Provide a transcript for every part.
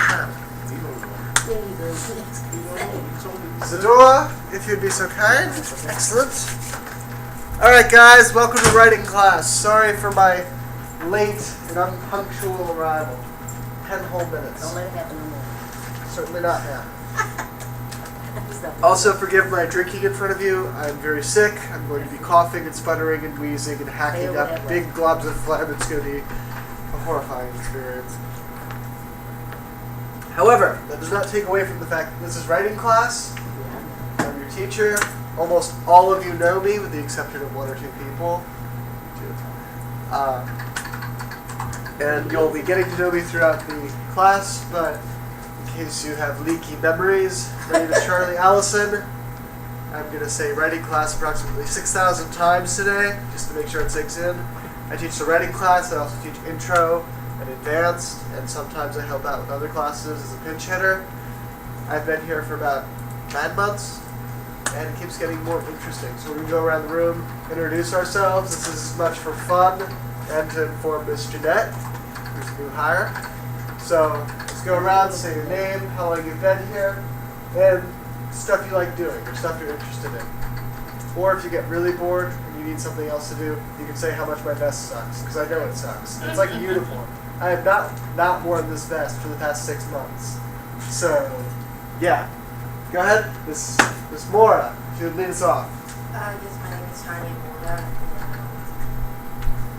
pen. Zadora, if you'd be so kind. Excellent. Alright guys, welcome to writing class. Sorry for my late and unpunctual arrival. 10 whole minutes. Don't let it happen no more. Certainly not now. Also forgive my drinking in front of you. I'm very sick. I'm going to be coughing and sputtering and wheezing and hacking up big globs of phlegm. It's going to be a horrifying experience. However, that does not take away from the fact that this is writing class. I'm your teacher. Almost all of you know me, with the exception of 1 or 2 people. And you'll be getting to know me throughout the class, but in case you have leaky memories, my name is Charlie Allison. I'm going to say writing class approximately 6,000 times today, just to make sure it sinks in. I teach the writing class. I also teach intro and advanced, and sometimes I help out with other classes as a pinch hitter. I've been here for about 9 months, and it keeps getting more interesting. So we're going to go around the room, introduce ourselves. This is as much for fun and to inform Miss Jeanette, who's a new hire. So let's go around, say your name, how long you've been here, and stuff you like doing, or stuff you're interested in. Or if you get really bored and you need something else to do, you can say how much my vest sucks, because I know it sucks. It's like a uniform. I have not worn this vest for the past 6 months. So, yeah. Go ahead, Miss Mora, if you would lead us off. Yes, my name is Tanya Mora, and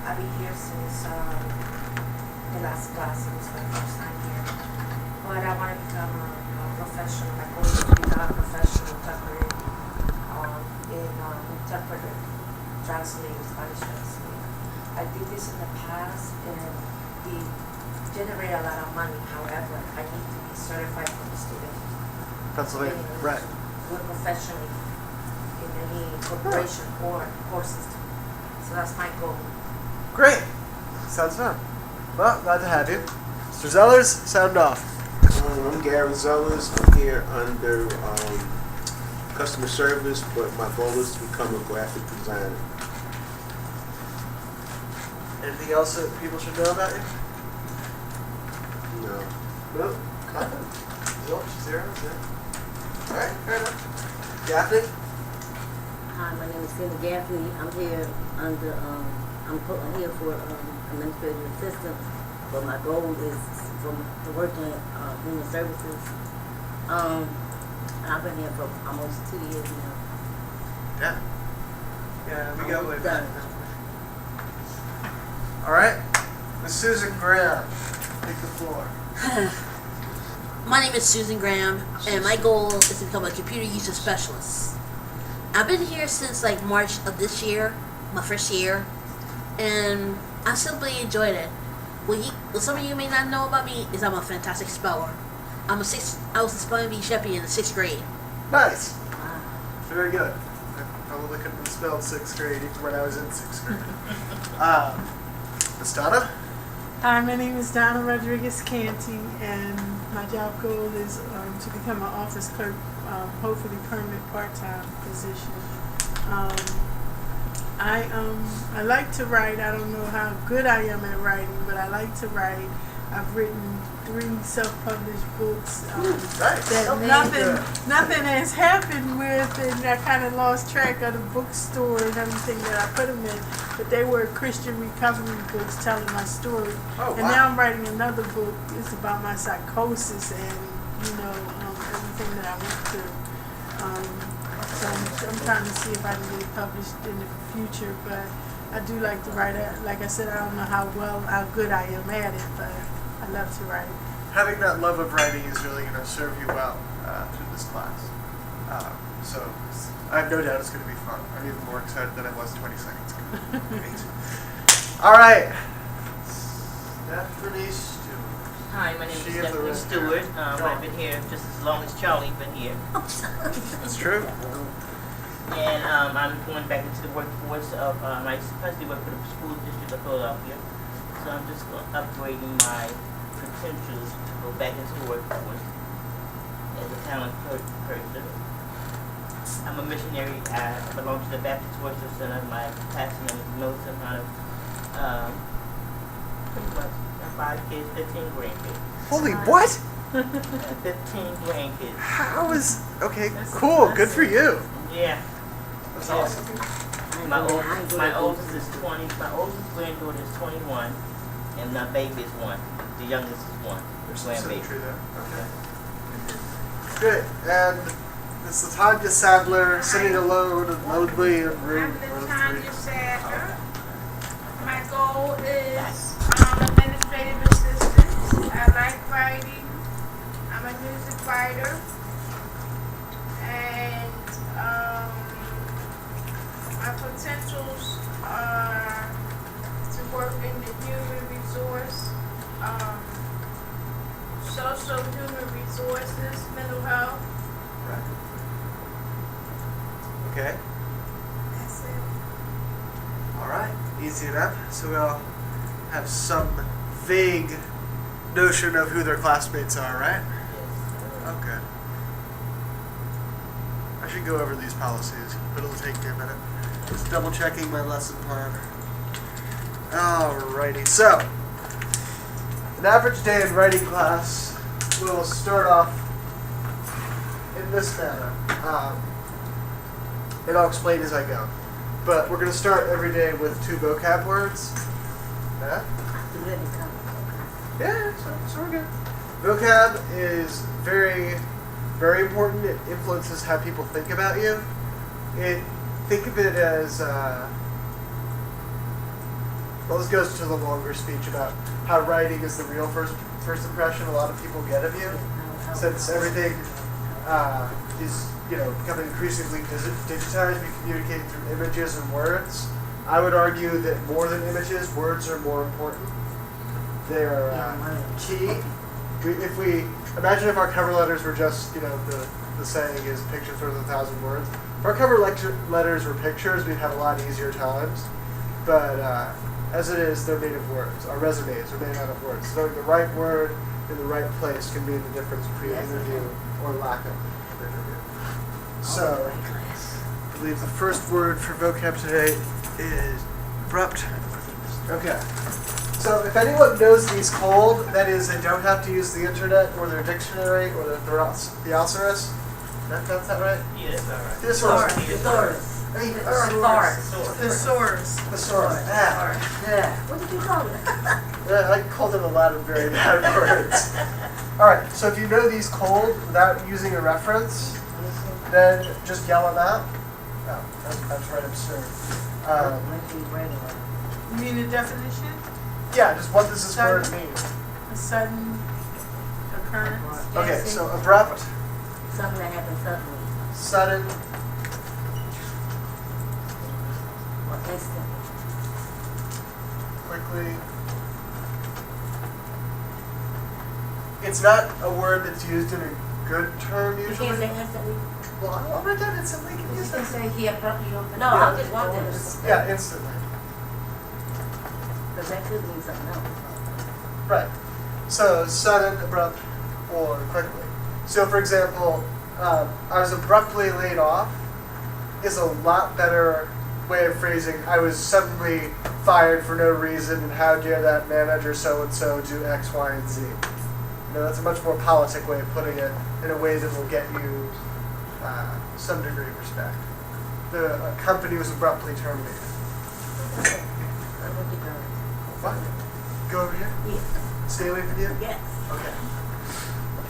I've been here since the last class. It was my first time here. But I want to become a professional. My goal is to become a professional interpreter, interpreter, translator, Spanish translator. I did this in the past, and it generated a lot of money. However, I need to be certified from the state of Pennsylvania, right. work professionally in any corporation or courses. So that's my goal. Great. Sounds fun. Well, glad to have you. Mr. Zellers, sound off. I'm Gary Zellers. I'm here under customer service, but my goal is to become a graphic designer. Anything else that people should know about you? No. No? Nothing? Zero? Alright, fair enough. Gaffney? Hi, my name is Cindy Gaffney. I'm here under, I'm here for administrative assistant, but my goal is to work in human services. I've been here for almost 2 years now. Yeah. Yeah, we got way back. Done. Alright. Miss Susan Graham, take the floor. My name is Susan Graham, and my goal is to become a computer user specialist. I've been here since like March of this year, my first year, and I simply enjoyed it. What some of you may not know about me is I'm a fantastic speller. I was a spelling bee champion in the 6th grade. Nice. Very good. I probably couldn't have spelled 6th grade even when I was in 6th grade. Miss Donna? Hi, my name is Donna Rodriguez Canty, and my job goal is to become an office clerk, hopefully permanent part-time position. I like to write. I don't know how good I am at writing, but I like to write. I've written 3 self-published books that nothing has happened with, and I kind of lost track of the bookstore and everything that I put them in. But they were Christian recovery books telling my story. Oh, and now I'm writing another book. It's about my psychosis and everything that I went through. So I'm trying to see if I can get it published in the future. But I do like to write. Like I said, I don't know how good I am at it, but I love to write. Having that love of writing is really going to serve you well through this class. So I have no doubt it's going to be fun. I'm even more excited than I was 20 seconds ago. Great. All right. Stephanie Stewart. Hi, my name is Stephanie Stewart. I've been here just as long as Charlie's been here. That's true. And I'm going back into the workforce of, I especially work for the school district of Philadelphia. So I'm just upgrading my credentials to go back into the workforce as a talent person. I'm a missionary. I belong to the Baptist Worship Center. My pastor name is Milton Hunter. Pretty much 5 kids, 15 grandkids. Holy what? and 15 grandkids. How is okay? That's Cool. Good for you. Yeah. That's Yeah. awesome. My oldest is 20. My oldest granddaughter is 21, and my baby is 1. The youngest is 1. There's some Grandbaby. symmetry there. Okay. Good. And it's Latanya Sadler sitting alone and lonely in room I'm 103. Latanya Sadler. My goal is administrative assistant. I like writing. I'm a music writer. And my potentials are to work in the human resource, social human resources, mental health. Right. Okay. That's it. All right. Easy enough. So we'll have some vague notion of who their classmates are, right? Okay. I should go over these policies, but it'll take me a minute. Just double checking my lesson plan. Alrighty, so an average day in writing class will start off in this manner. And I'll explain as I go. But we're going to start every day with 2 vocab words. Yeah? Yeah, so we're good. Vocab is very, very important. It influences how people think about you. Think of it as, well, this goes to the longer speech about how writing is the real first impression a lot of people get of you. Since everything is, becoming increasingly digitized, we communicate through images and words. I would argue that more than images, words are more important. They're key. If we imagine if our cover letters were just, the saying is pictures worth 1,000 words. If our cover letters were pictures, we'd have a lot easier times. But as it is, they're made of words. Our resumes are made out of words. So the right word in the right place can mean the difference between interview or lack of interview. So, I believe the first word for vocab today is abrupt. Okay. So if anyone knows these cold, that is, they don't have to use the internet or their dictionary or their thesaurus. That's that right? Yeah, that's all right. Thesaurus. Thesaurus. Thesaurus. Thesaurus. Yeah. What did you call it? Yeah, I called it a lot of very bad words. Alright, so if you know these cold without using a reference, then just yell them out. No, that's right, absurd. You mean the definition? Yeah, just what does this word mean? A sudden occurrence. Okay, so abrupt, Something that happened suddenly sudden, or instantly. quickly. It's not a word that's used in a good term You usually. can't say instantly. Well, I'll write that instantly. Can you You use can that? say he abruptly opened. No, I'm just wondering. Yeah, instantly. Because that could mean something else. Right. So sudden, abrupt, or quickly. So for example, I was abruptly laid off is a lot better way of phrasing I was suddenly fired for no reason and how dare that manager so-and-so do X, Y, and Z. That's a much more politic way of putting it in a way that will get you some degree of respect. The company was abruptly terminated. I'm going to go. What? Go over here? Yeah. Stay away from you? Yes. Okay.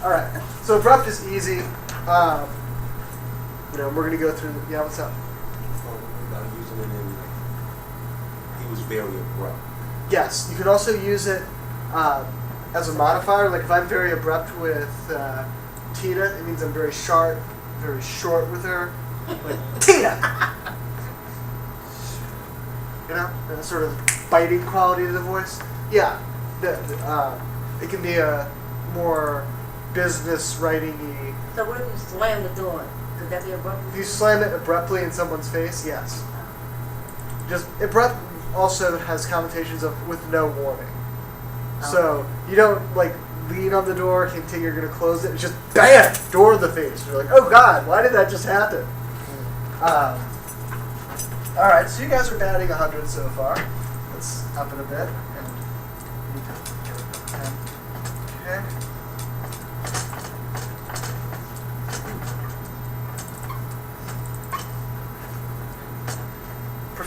All right. So abrupt is easy. We're going to go through. Yeah, what's up? About using it in, he was very abrupt. Yes, you can also use it as a modifier. Like if I'm very abrupt with Tina, it means I'm very sharp, very short with her. Like Tina. That sort of biting quality to the voice. Yeah, it can be a more business writing-y. So what if you slam the door? Could that be abrupt? If you slam it abruptly in someone's face, yes. Just abrupt also has connotations of with no warning. So you don't like lean on the door thinking you're gonna close it. It's just bam, door in the face. You're like, oh God, why did that just happen? All right, so you guys are batting 100 so far. Let's up it a bit. Okay.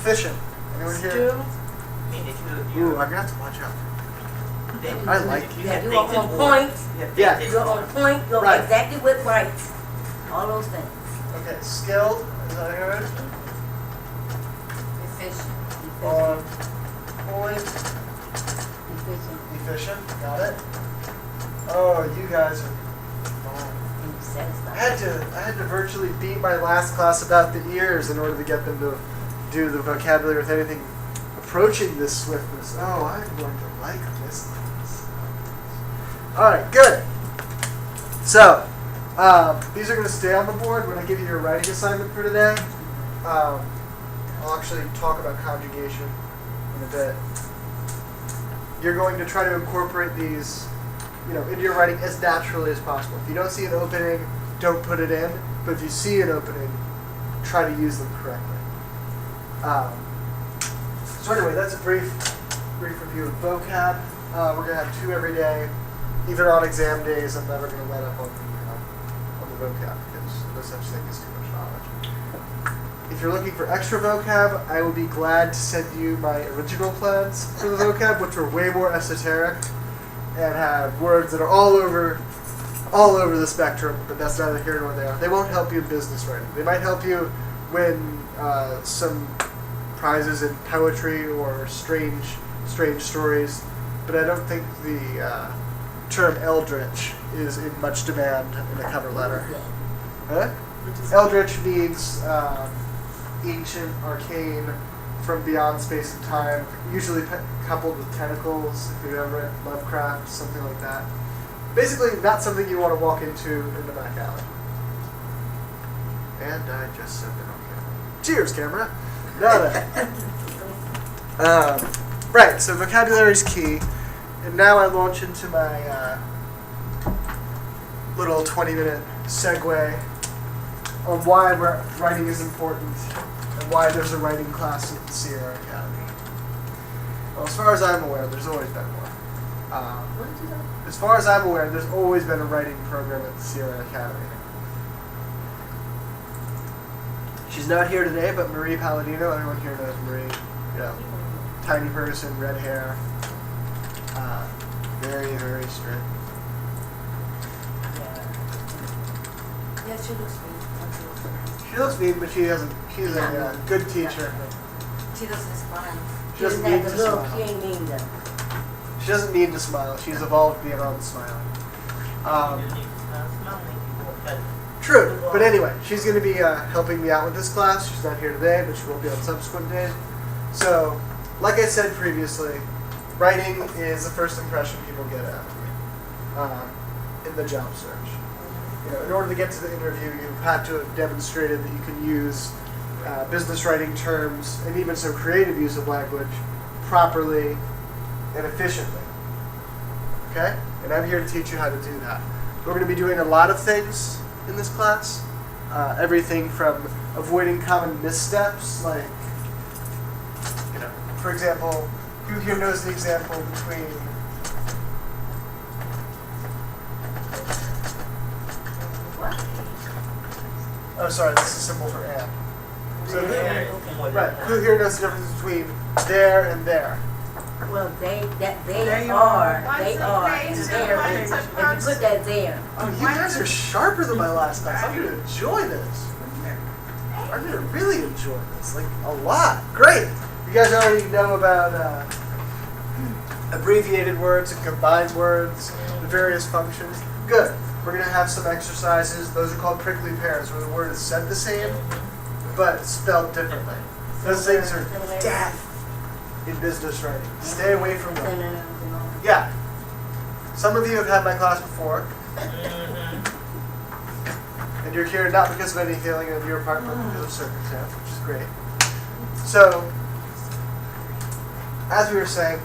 proficient? Anyone here? Still, I mean, if you, Ooh, I'm gonna have to watch out. then I like you Yeah, have you are things on in point. order. You have Yeah. things in You're on order. point, you're Right. exactly what right. All those things. Okay, skilled, as I heard. Efficient. On point, Efficient. efficient. Got it. Oh, you guys are. And satisfied. I had to virtually beat my last class about the ears in order to get them to do the vocabulary with anything approaching this swiftness. Oh, I'm going to like this class. All right, good. So, these are going to stay on the board when I give you your writing assignment for today. I'll actually talk about conjugation in a bit. You're going to try to incorporate these, into your writing as naturally as possible. If you don't see an opening, don't put it in. But if you see an opening, try to use them correctly. So anyway, that's a brief review of vocab. We're gonna have 2 every day. Even on exam days, I'm never gonna let up on the vocab because no such thing as too much knowledge. If you're looking for extra vocab, I will be glad to send you my original plans for the vocab, which are way more esoteric and have words that are all over the spectrum. But that's neither here nor there. They won't help you in business writing. They might help you win some prizes in poetry or strange stories, but I don't think the term eldritch is in much demand in a cover letter. Huh? Eldritch means ancient, arcane, from beyond space and time, usually coupled with tentacles, if you've ever read Lovecraft, something like that. Basically, not something you want to walk into in the back alley. And I just said that on camera. Cheers, camera! Right, so vocabulary is key. And now I launch into my little 20-minute segue on why writing is important and why there's a writing class at the Sierra Academy. Well, as far as I'm aware, there's always been one. As far as I'm aware, there's always been a writing program at the Sierra Academy. She's not here today, but Marie Palladino, everyone here knows Marie. Tiny person, red hair, very, very strict. Yeah, she looks mean. She looks mean, but she's a good teacher. She doesn't smile. She doesn't need to smile. She ain't mean that. She doesn't need to smile. She's evolved beyond smiling. True, but anyway, she's going to be helping me out with this class. She's not here today, but she will be on subsequent days. So, like I said previously, writing is the first impression people get out of you in the job search. In order to get to the interview, you have to have demonstrated that you can use business writing terms and even some creative use of language properly and efficiently. Okay? And I'm here to teach you how to do that. We're going to be doing a lot of things in this class. Everything from avoiding common missteps, like, for example, who here knows the example between oh, sorry, this is simple for and. So right, who here knows the difference between there and there? Well, they They are, are. and there. If you put that there. Oh, you guys are sharper than my last class. I'm going to enjoy this. I'm going to really enjoy this, like a lot. Great. You guys already know about abbreviated words and combined words, the various functions. Good. We're going to have some exercises. Those are called prickly pairs, where the word is said the same, but spelled differently. Those things are death in business writing. Stay away from them. Yeah. Some of you have had my class before. And you're here not because of any feeling of your part, but because of circumstance, which is great. So, as we were saying,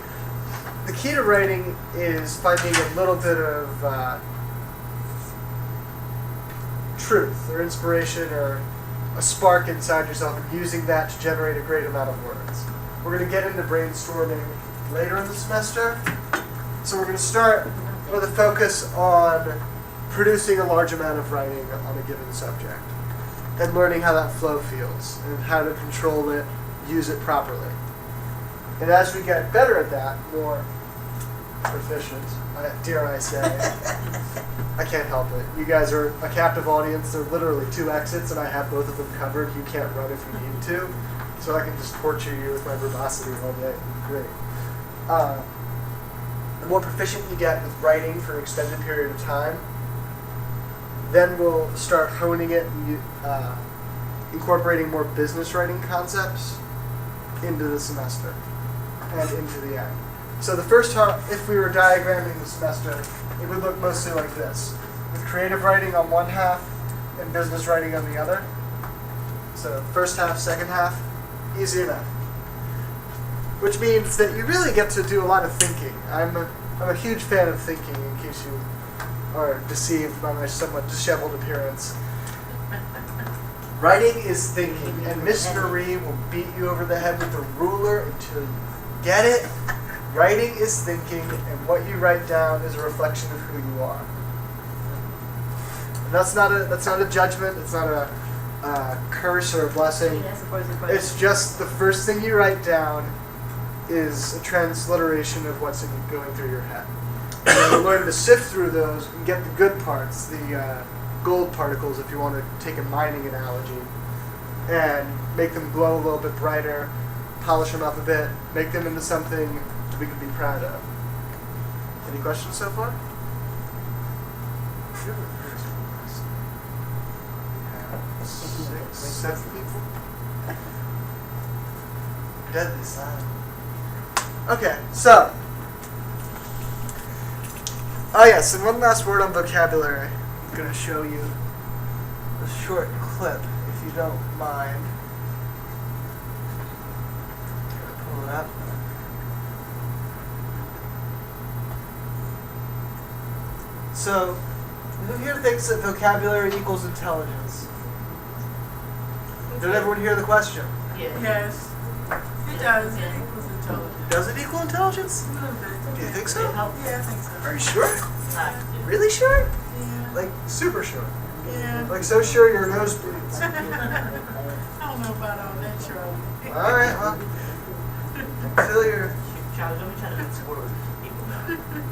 the key to writing is finding a little bit of truth or inspiration or a spark inside yourself and using that to generate a great amount of words. We're going to get into brainstorming later in the semester. So we're going to start with a focus on producing a large amount of writing on a given subject and learning how that flow feels and how to control it use it properly. And as we get better at that, more proficient, dare I say, I can't help it. You guys are a captive audience. There are literally 2 exits, and I have both of them covered. You can't run if you need to, so I can just torture you with my verbosity all day. Great. The more proficient you get with writing for an extended period of time, then we'll start honing it and incorporating more business writing concepts into the semester and into the end. So the first half, if we were diagramming the semester, it would look mostly like this, with creative writing on one half and business writing on the other. So first half, second half, easy enough. Which means that you really get to do a lot of thinking. I'm a huge fan of thinking, in case you are deceived by my somewhat disheveled appearance. Writing is thinking, and Miss Marie will beat you over the head with a ruler until you get it. Writing is thinking, and what you write down is a reflection of who you are. And that's not a judgment. It's not a curse or a blessing. It's just the first thing you write down is a transliteration of what's going through your head. And then you learn to sift through those and get the good parts, the gold particles, if you want to take a mining analogy, and make them glow a little bit brighter, polish them up a bit, make them into something that we can be proud of. Any questions so far? Sure. 6, 7 people. Deadly silent. Okay, so. Oh yes, and one last word on vocabulary. I'm going to show you a short clip, if you don't mind. Pull it up. So, who here thinks that vocabulary equals intelligence? Did everyone hear the question? Yes. It does. It equals intelligence. Does it equal intelligence? A little bit. Do you think so? Yeah, I think so. Are you sure? Really sure? Yeah. Like, super sure? Yeah. Like, so sure your nose bleeds. I don't know about all that, Charlie. Alright, well. Fill your... Charlie, let me try to make some words.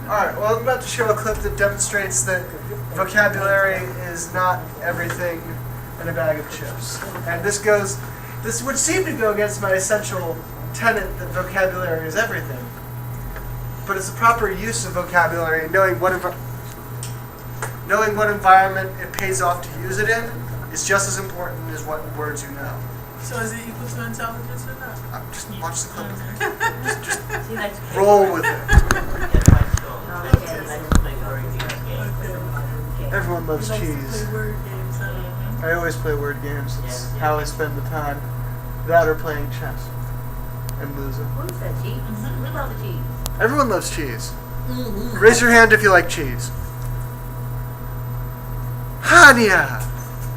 Alright, well, I'm about to show a clip that demonstrates that vocabulary is not everything in a bag of chips. And this would seem to go against my essential tenet that vocabulary is everything. But it's the proper use of vocabulary, knowing what environment it pays off to use it in is just as important as what words you know. So is it equal to intelligence or not? Just watch the clip. Just He likes to roll with it. Okay. Everyone loves He likes to cheese. play word games, huh? I always play word games. It's Yeah. how I spend the time. That or playing chess and losing. Who's that cheese? We love the cheese. Everyone loves cheese. Mm-hmm. Raise your hand if you like cheese. Hania!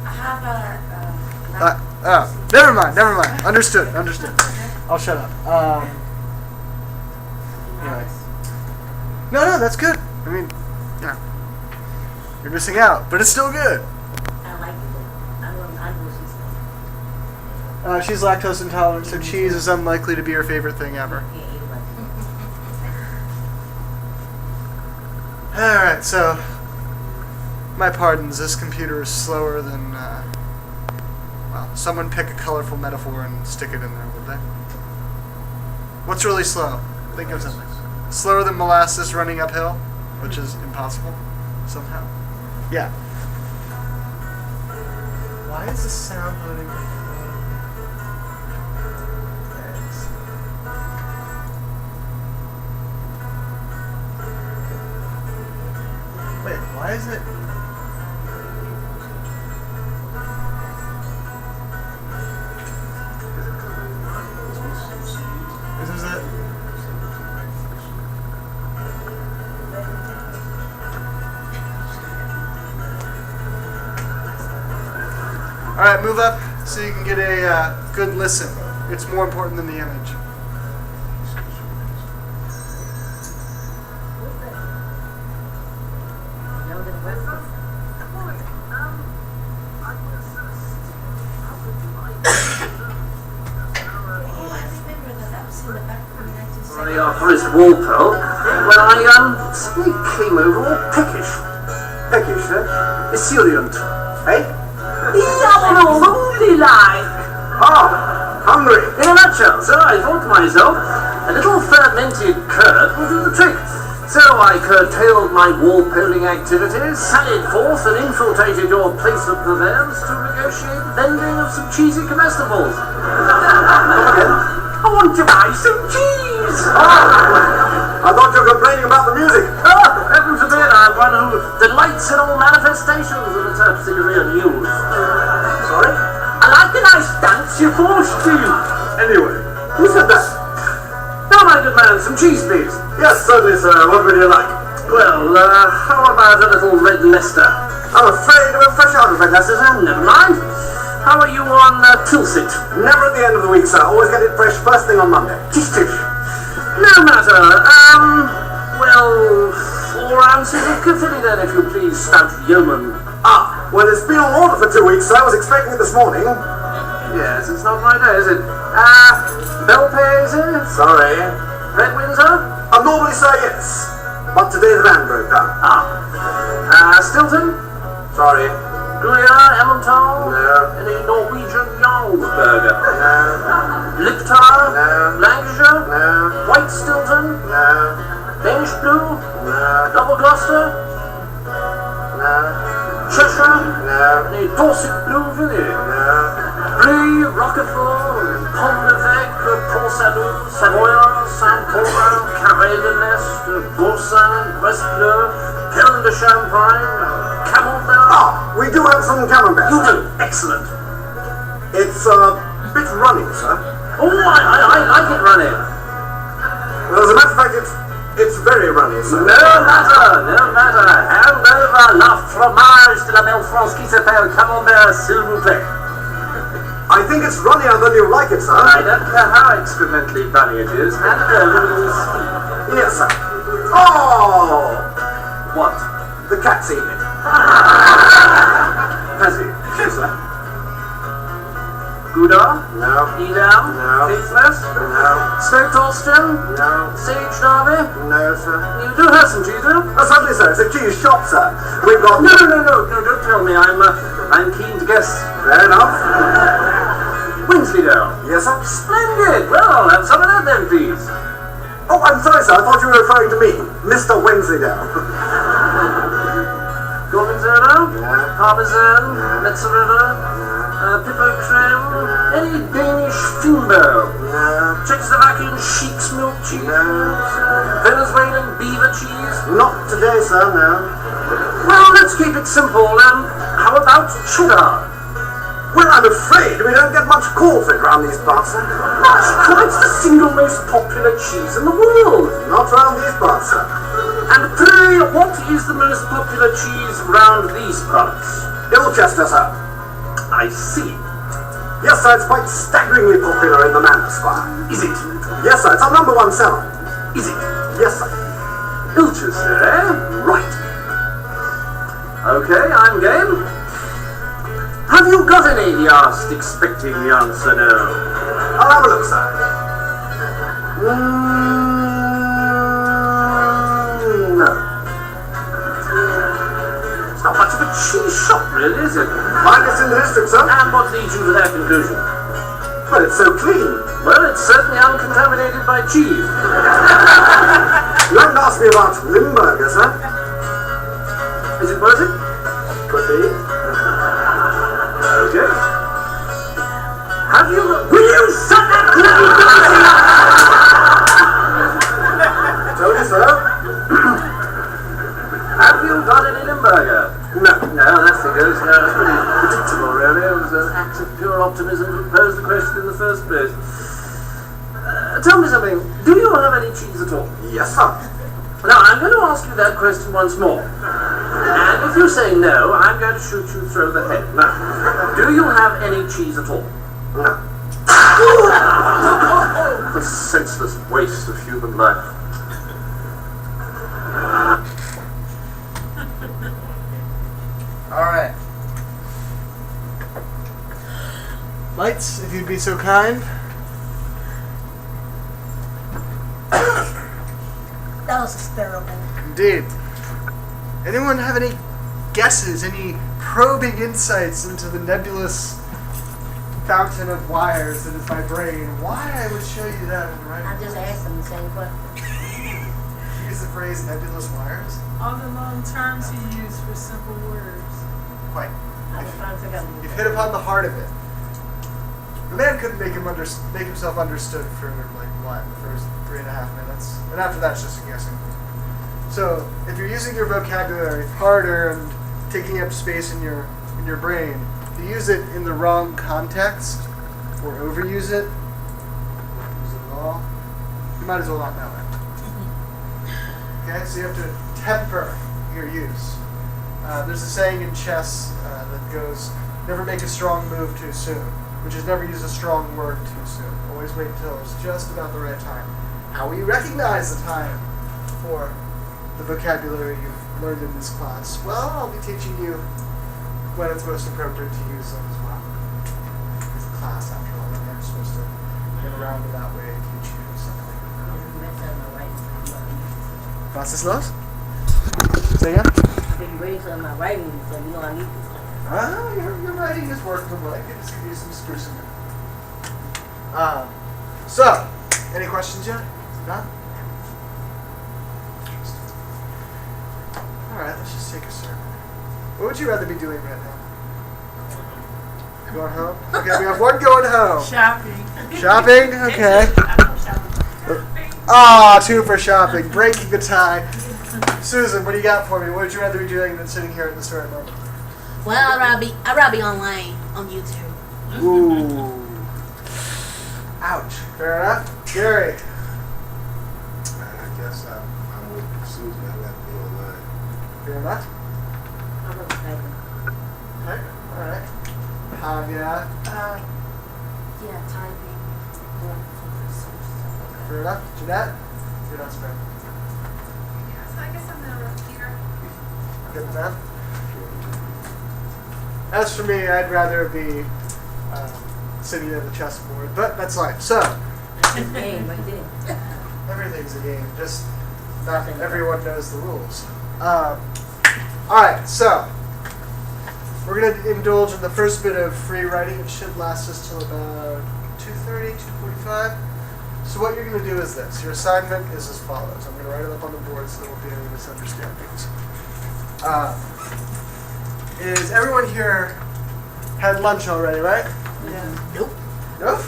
I have Never mind. Understood. I'll shut up. Anyway. No, that's good. I mean, yeah. You're missing out, but it's still good. I like it. I know what she's saying. She's lactose intolerant, so cheese is unlikely to be her favorite thing ever. Can't eat it like Alright, so my pardons, this computer is slower than, well, someone pick a colorful metaphor and stick it in there, would they? What's really slow? Think of something. Slower than molasses running uphill, which is impossible, somehow. Yeah. Why is the sound loading? Thanks. Wait, why is it? This is it. Alright, move up so you can get a good listen. It's more important than the image. Younger than breakfast? Horace Walpole, when I suddenly came over all peckish. Peckish, eh? Esurient. Eh? Lonely like. Ah, hungry. In a nutshell, sir, I thought to myself, a little fermented curd will do the trick. So I curtailed my wall-polling activities, sallied forth and infiltrated your place of purveyance to negotiate the vending of some cheesy comestibles. I want to buy some cheese! I thought you were complaining about the music. Oh, heaven forbid, I'm one who delights in all manifestations of the terpsichore news. Sorry? I like a nice dance you're forced to. Anyway, who said that? Now, my good man, some cheese, please. Yes, certainly, sir. What would you like? Well, how about a little red Leicester? I'm afraid we're fresh out of red Leicester, sir. Never mind. How are you on Tilsit? Never at the end of the week, sir. Always get it fresh first thing on Monday. Tish tish. No matter. Well, 4 ounces of Cathilly then, if you please, stout yeoman. Ah, well, it's been on order for 2 weeks, sir. I was expecting it this morning. Yes, it's not my day, is it? Belpay, is it? Sorry. Red Windsor? Normally, sir, yes. But today the van broke down. Stilton? Sorry. Gruyere, Emmental? No. Any Norwegian Jarlsberger? No. Liptar? No. Lancashire? No. White Stilton? No. Danish Blue? No. Double Gloucester? No. Cheshire? No. Any Dorset Blue Vinny? No. Brie, Roquefort, Pont l'Evêque, Port Salut, Savoy, Saint-Paul, Carré de l'Est, Boursin, Brest Bleu, Pelin de Champagne, Camembert. Ah, we do have some camembert. You do? Excellent. It's a bit runny, sir. Oh, I like it running. Well, as a matter of fact, it's very runny, sir. No matter. Hand over la fromage de la belle France qui s'appelle Camembert, s'il vous plaît. I think it's runnier than you like it, sir. I don't care how excrementally runny it is. Hand it over and we'll see. Yes, sir. Oh! What? The cat's eaten it. Has he? Yes, sir. Gouda? No. Edam? No. Faithless? No. Smoked Austrian? No. Sage Derby? No, sir. You do have some cheese, do you? Oh, certainly, sir. It's a cheese shop, sir. We've got... No, don't tell me. I'm keen to guess. Fair enough. Wensleydale? Yes, sir. Splendid! Well, I'll have some of that then, please. Oh, I'm sorry, sir. I thought you were referring to me. Mr. Wensleydale. Gorgonzola? No. Parmesan? No. Mozzarella? Pippo creme? Any Danish Finbo? No. Czechoslovakian sheep's milk cheese? No. Venezuelan beaver cheese? Not today, sir, no. Well, let's keep it simple. How about cheddar? Well, I'm afraid we don't get much call for it around these parts, sir. It's the single most popular cheese in the world. Not around these parts, sir. And pray, what is the most popular cheese round these parts? Ilchester, sir. I see. Yes, sir, it's quite staggeringly popular in the Manor Square. Is it? Yes, sir, it's our #1 seller. Is it? Yes, sir. Ilchester, eh? Right. Okay, I'm game. Have you got any? He asked, expecting the answer no. I'll have a look, sir. No. It's not much of a cheese shop, really, is it? Finest in the district, sir. And what leads you to that conclusion? Well, it's so clean. Well, it's certainly uncontaminated by cheese. You haven't asked me about Limburger, sir. Is it worth it? Could be. Okay. Have you... Will you shut that bloody Told you, sir. Have you got any Limburger? No. No, that figures. No, it's pretty predictable, really. It was an act of pure optimism to pose the question in the first place. Tell me something. Do you have any cheese at all? Yes, sir. Now, I'm going to ask you that question once more. And if you say no, I'm going to shoot you through the head. Now, do you have any cheese at all? No. The senseless waste of human life. Alright. Lights, if you'd be so kind. else is terrible. Indeed. Anyone have any guesses, any probing insights into the nebulous fountain of wires that is my brain? Why I would show you that in writing? I just asked them the same question. Use the phrase nebulous wires? All the long terms he used for simple words. Quite. I was trying to figure out. You've hit upon the heart of it. The man couldn't make himself understood for like what, the first 3.5 minutes, and after that's just a guessing. So if you're using your vocabulary harder and taking up space in your brain, if you use it in the wrong context or overuse it, or use it at all, you might as well not know it. Okay, so you have to temper your use. There's a saying in chess that goes, never make a strong move too soon, which is never use a strong word too soon. Always wait until it's just about the right time. How will you recognize the time for the vocabulary you've learned in this class? Well, I'll be teaching you when it's most appropriate to use them as well. It's a class, after all, and I'm supposed to, in a roundabout way, teach you something. Vasislas? Say again? I've been waiting for my writing, so you know I need this. Your writing is workable. I can just give you some sprucing. So, any questions yet? None? Alright, let's just take a second. What would you rather be doing right now? Going home? Okay, we have one going home. Shopping. Shopping? Okay. Ah, 2 for shopping. Breaking the tie. Susan, what do you got for me? What would you rather be doing than sitting here at the store at the moment? Well, I'd rather be online on YouTube. Ooh. Ouch. Fair enough. Gary. I guess I'm with Susan. I got to be online. Fair enough. I'm gonna type it. Okay. Alright. Tanya. Yeah, typing, going for research, stuff like that. Fair enough. Jeanette. You're not spared. So I guess I'm gonna here. Good enough. As for me, I'd rather be sitting at the chessboard, but that's life. So, Game right there. everything's a game, just not everyone knows the rules. Alright, so, we're going to indulge in the first bit of free writing. It should last us till about 2:30, 2:45. So what you're going to do is this. Your assignment is as follows. I'm going to write it up on the board so there won't be any misunderstandings. Is everyone here had lunch already, right? Yeah. Nope. Nope?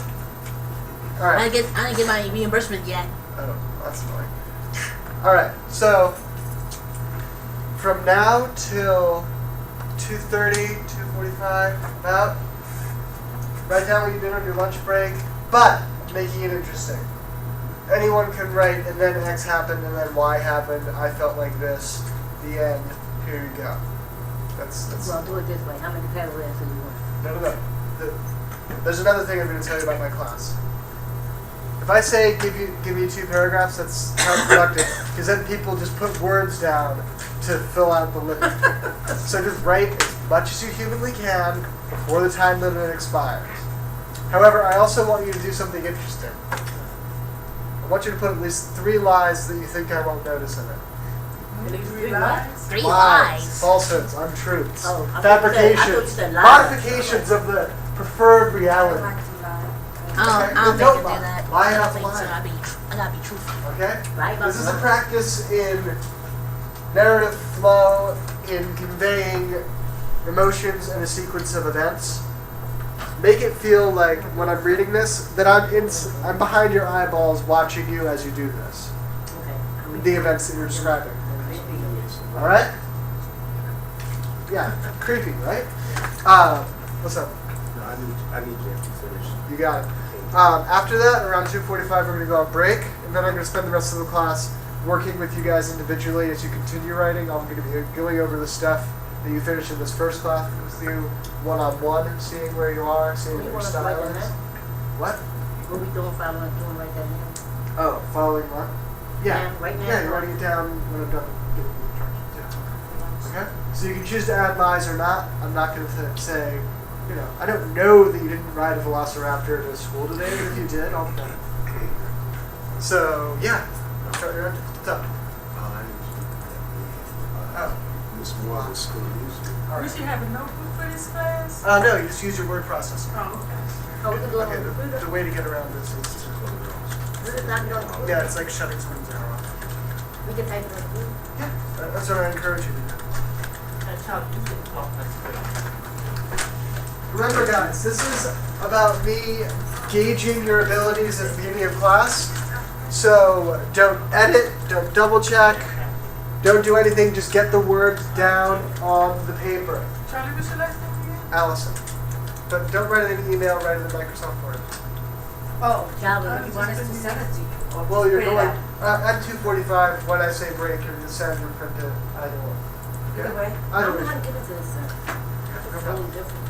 Alright. I didn't get my reimbursement yet. Oh, that's annoying. Alright, so from now till 2:30, 2:45, about, write down what you did on your lunch break, but making it interesting. Anyone can write, and then X happened, and then Y happened, I felt like this, the end, here you go. That's Well, do it this way. How many paragraphs do you want? No. There's another thing I'm going to tell you about my class. If I say give me 2 paragraphs, that's counterproductive, because then people just put words down to fill out the limit. So just write as much as you humanly can before the time limit expires. However, I also want you to do something interesting. I want you to put at least 3 lies that you think I won't notice in it. Three lies. 3 lies. Falsehoods, untruths, Oh, I thought you fabrications, said lies. modifications of the preferred I reality. like to lie. Okay, I don't then think don't I do that. lie. Lie I don't out think so. loud. I gotta be truthful. Okay? Right about This is a the- practice in narrative flow, in conveying emotions and a sequence of events. Make it feel like when I'm reading this that I'm behind your eyeballs watching you as you do this. Okay. The events that you're describing. All right? Yeah, creepy, right? What's up? No, I need you to finish. You got it. After that, around 2:45, we're going to go on break, and then I'm going to spend the rest of the class working with you guys individually as you continue writing. I'm going to be going over the stuff that you finished in this first class with you one-on-one, seeing where you are, seeing You what your want us to style write that is. down? What? What we doing right that now? Oh, following what? Yeah. Yeah, right now. Yeah, you're writing it down when I'm done giving you the instructions. Yeah. Okay? So you can choose to add lies or not. I'm not going to say, I don't know that you didn't ride a velociraptor to school today, but if you did, I'll bet. So, yeah. Start your end. What's up? It's more of a school usually. We should have a notebook for this class? No, you just use your word processor. Oh, okay. Oh, we can do it Okay, on the computer. the way to get around this is to, We can knock it on the computer. yeah, it's like shutting screens down. We can type it on the computer. Yeah, that's what I encourage you to do. That's how you get off my screen. Remember, guys, this is about me gauging your abilities at the beginning of class. So don't edit, don't double check, don't do anything. Just get the words down on the paper. Charlie, what's your last name again? Allison. But don't write it in an email, write it in Microsoft Word. Oh, Charlie, you want us to send it to you? Or Well, you're print it going out? at 2:45 when I say break, you're going to send or print it either one. Either way. I Either don't know way. how to give it to this, sir. No It's problem. totally different.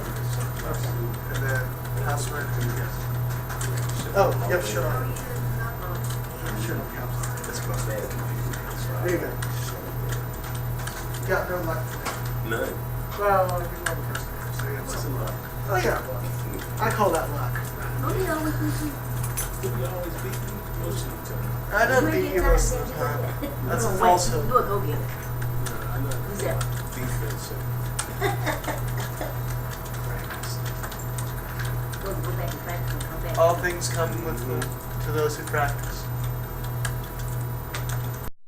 And then password. Oh, yep, sure. Sure. There you go. Yeah, no luck today. None. Well, you're one person here, so you have some luck. Oh, yeah. I call that luck. Oh, yeah, we can see. You always beat me most of the time. I don't beat you most of the time. That's a falsehood. You a go-getter. No, I'm not Who's that? defensive. We'll go back and practice and come back. All things come with to those who practice.